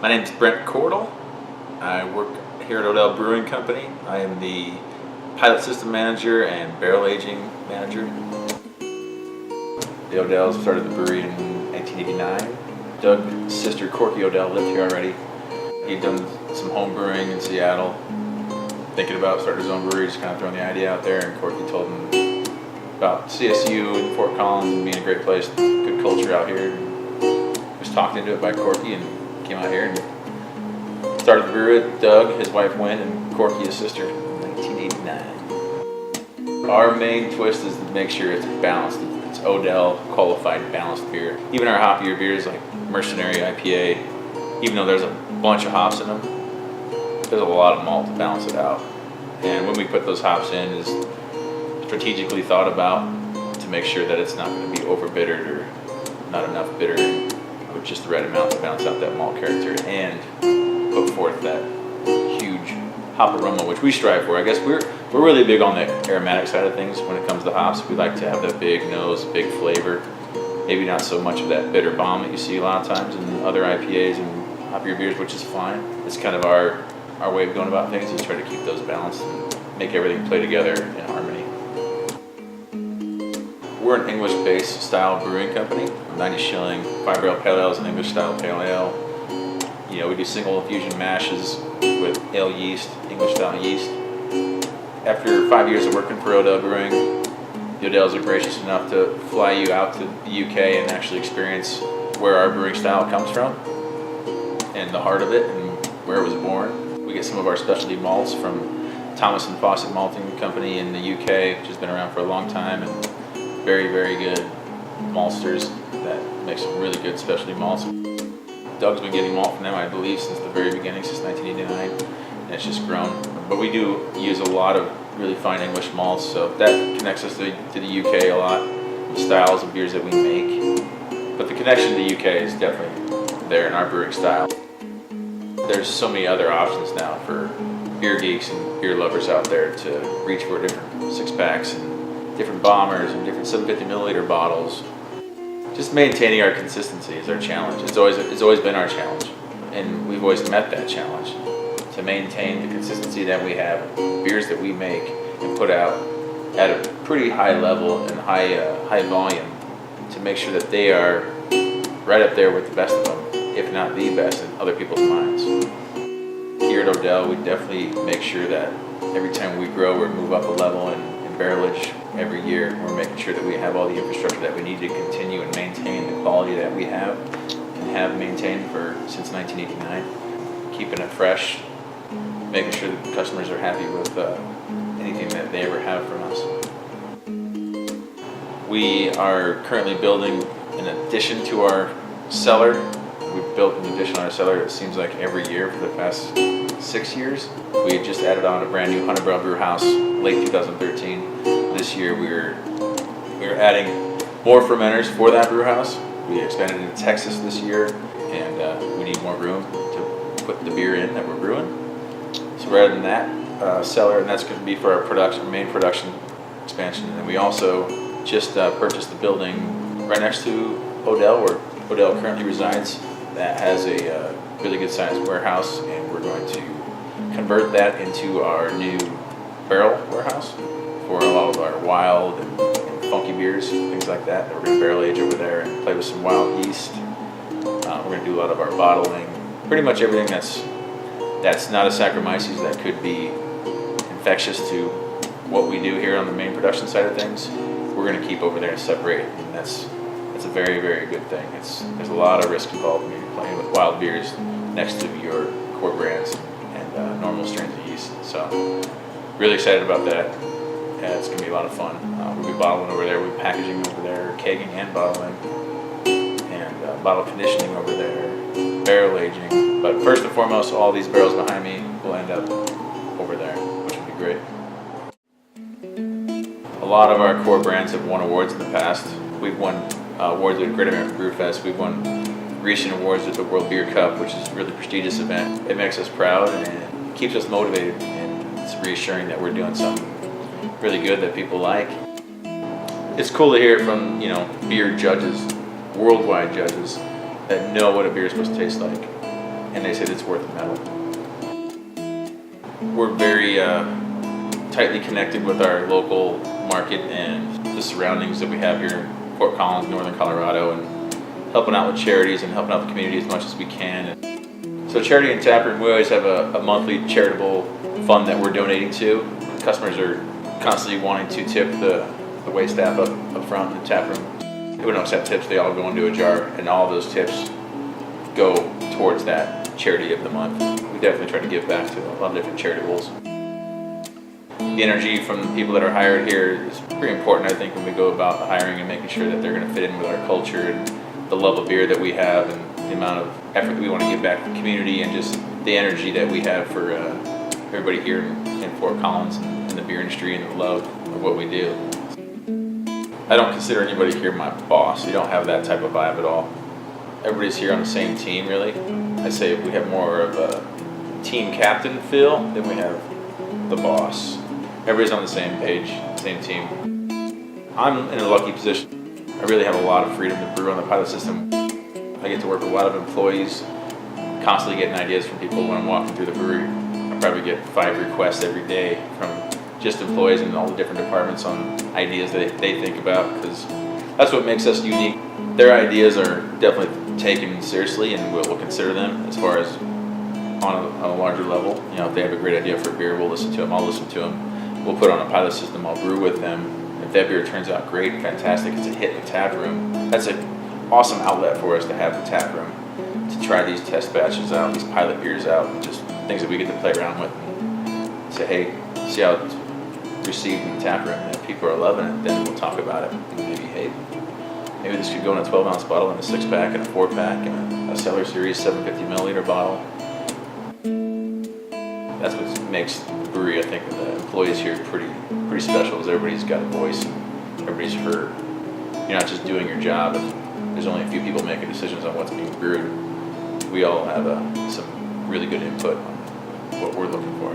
My name is Brent Cordell. I work here at Odell Brewing Company. I am the pilot system manager and barrel aging manager. The Odells started the brewery in 1989. Doug's sister, Corky Odell, lived here already. He'd done some home brewing in Seattle, thinking about starting his own brewery, just kind of throwing the idea out there, and Corky told him about CSU and Fort Collins and being a great place, good culture out here. He was talked into it by Corky and came out here and started the brewery with Doug, his wife Wynn, and Corky, his sister, in 1989. Our main twist is to make sure it's balanced. It's Odell qualified balanced beer. Even our hoppier beers like Mercenary IPA, even though there's a bunch of hops in them, there's a lot of malt to balance it out. And when we put those hops in, is strategically thought about to make sure that it's not going to be over bittered or not enough bitter, with just the right amount to balance out that malt character and put forth that huge hop aroma, which we strive for. I guess we're really big on the aromatic side of things when it comes to hops. We like to have that big nose, big flavor. Maybe not so much of that bitter bomb that you see a lot of times in other IPAs and hoppier beers, which is fine. It's kind of our way of going about things, is try to keep those balanced and make everything play together in harmony. We're an English-based style brewing company. 90 shilling 5-barrel pale ale is an English style pale ale. You know, we do single infusion mashes with ale yeast, English style yeast. After 5 years of working for Odell Brewing, the Odells are gracious enough to fly you out to the UK and actually experience where our brewing style comes from and the heart of it and where it was born. We get some of our specialty malts from Thomas and Fawcett Malting Company in the UK, which has been around for a long time, and very, very good maltsters that make some really good specialty malts. Doug's been getting malt from them, I believe, since the very beginning, since 1989, and it's just grown. But we do use a lot of really fine English malts, so that connects us to the UK a lot, the styles of beers that we make. But the connection to the UK is definitely there in our brewing style. There's so many other options now for beer geeks and beer lovers out there to reach for different six-packs and different bombers and different 750 milliliter bottles. Just maintaining our consistency is our challenge. It's always been our challenge, and we've always met that challenge, to maintain the consistency that we have, beers that we make and put out at a pretty high level and high volume, to make sure that they are right up there with the best of them, if not the best in other people's minds. Here at Odell, we definitely make sure that every time we grow or move up a level in barrelage every year, we're making sure that we have all the infrastructure that we need to continue and maintain the quality that we have and have maintained since 1989. Keeping it fresh, making sure that the customers are happy with anything that they ever have from us. We are currently building an addition to our cellar. We've built an addition on our cellar, it seems like every year for the past 6 years. We had just added on a brand new 100-barrel brew house late 2013. This year we were adding more fermenters for that brew house. We expanded into Texas this year, and we need more room to put the beer in that we're brewing. So we're adding that cellar, and that's going to be for our main production expansion. And we also just purchased the building right next to Odell, where Odell currently resides. That has a really good sized warehouse, and we're going to convert that into our new barrel warehouse for a lot of our wild and funky beers, things like that. We're going to barrel age over there and play with some wild yeast. We're going to do a lot of our bottling, pretty much everything that's not a Saccharomyces that could be infectious to what we do here on the main production side of things. We're going to keep over there and separate, and that's a very, very good thing. There's a lot of risk involved when you're playing with wild beers next to your core brands and normal strains of yeast. So really excited about that. Yeah, it's going to be a lot of fun. We'll be bottling over there, we'll be packaging over there, kegging and bottling, and bottle conditioning over there, barrel aging. But first and foremost, all these barrels behind me will end up over there, which will be great. A lot of our core brands have won awards in the past. We've won awards at Great American Brew Fest. We've won recent awards at the World Beer Cup, which is a really prestigious event. It makes us proud and keeps us motivated, and it's reassuring that we're doing something really good that people like. It's cool to hear it from, beer judges, worldwide judges, that know what a beer is supposed to taste like. and they said it's worth the medal. We're very tightly connected with our local market and the surroundings that we have here in Fort Collins, Northern Colorado, and helping out with charities and helping out the community as much as we can. So Charity and Taproom, we always have a monthly charitable fund that we're donating to. Customers are constantly wanting to tip the wait staff up front in the taproom. We don't accept tips, they all go into a jar, and all those tips go towards that charity of the month. We definitely try to give back to a lot of different charitables. The energy from the people that are hired here is pretty important, I think, when we go about the hiring and making sure that they're going to fit in with our culture and the love of beer that we have and the amount of effort that we want to give back to the community and just the energy that we have for everybody here in Fort Collins and in the beer industry and the love of what we do. I don't consider anybody here my boss. You don't have that type of vibe at all. Everybody's here on the same team, really. I say we have more of a team captain feel than we have the boss. Everybody's on the same page, same team. I'm in a lucky position. I really have a lot of freedom to brew on the pilot system. I get to work with a lot of employees, constantly getting ideas from people when I'm walking through the brewery. I probably get 5 requests every day from just employees in all the different departments on ideas that they think about, because that's what makes us unique. Their ideas are definitely taken seriously, and we'll consider them as far as on a larger level. You know, if they have a great idea for a beer, we'll listen to them. I'll listen to them. We'll put on a pilot system. I'll brew with them. If that beer turns out great, fantastic, it's a hit in the tap room. That's an awesome outlet for us to have the tap room, to try these test batches out, these pilot beers out, and just things that we get to play around with and say, hey, see how it's received in the tap room, and if people are loving it, then we'll talk about it. Maybe, hey, maybe this could go in a 12-ounce bottle, and a 6-pack, and a 4-pack, and a Cellar Series 750 milliliter bottle. That's what makes the brewery, I think, and the employees here pretty special, is everybody's got a voice and everybody's heard. You're not just doing your job, and there's only a few people making decisions on what's being brewed. We all have some really good input on what we're looking for.